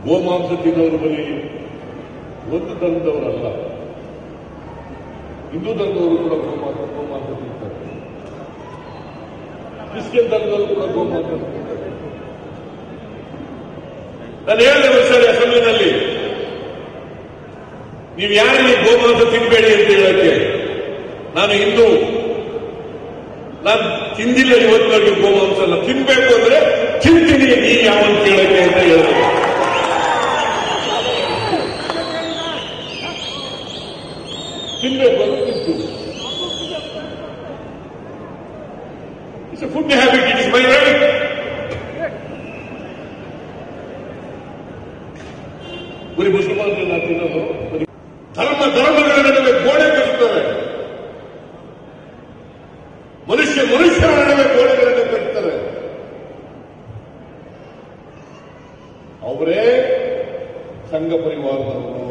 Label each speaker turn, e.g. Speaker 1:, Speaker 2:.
Speaker 1: ಗೋಮಾಂಸ ತಿನ್ನೋರು ಬರೀ ಒಂದು ಧರ್ಮದವರಲ್ಲ, ಹಿಂದೂ ಧರ್ಮದವರು ಕೂಡ ಗೋಮಾಂಸ ತಿಂತಾರೆ, ಕ್ರಿಶ್ಚಿಯನ್ ಧರ್ಮದವರು ಕೂಡ ಗೋಮಾಂಸ ತಿಂತಾರೆ. ನಾನು ಹೇಳಿದೆ ಸರಿ ಅಸೆಂಬ್ಲಿನಲ್ಲಿ, ನೀವು ಯಾರಿಗೆ ಗೋಮಾಂಸ ತಿನ್ನಬೇಡಿ ಅಂತ ಹೇಳಕ್ಕೆ, ನಾನು ಹಿಂದೂ, ನಾನು ತಿಂದಿಲ್ಲ ಇವತ್ತಿನವರೆಗೆ ಗೋಮಾಂಸ ಎಲ್ಲ, ತಿನ್ಬೇಕು ಅಂದ್ರೆ ತಿಂತೀನಿ, ನೀ ಯಾವನ್ ಕೇಳಕ್ಕೆ ಅಂತ ಹೇಳಿದೆ. ತಿನ್ಬೇಕು ಅಂದ್ರೆ ತಿಂತೀನಿ. It's A food habit, it is my right. ಬರೀ ಮುಸಲ್ಮಾನರನ್ನ ತಿನ್ನೋದು, ಧರ್ಮಗಳ ನಡುವೆ ಗೋಡೆ ಕಟ್ಟುತ್ತವೆ, ಮನುಷ್ಯರ ನಡುವೆ ಗೋಡೆಗಳನ್ನು ಕಟ್ಟುತ್ತಾರೆ. ಅವರೇ ಸಂಘ ಪರಿವಾರದವರು,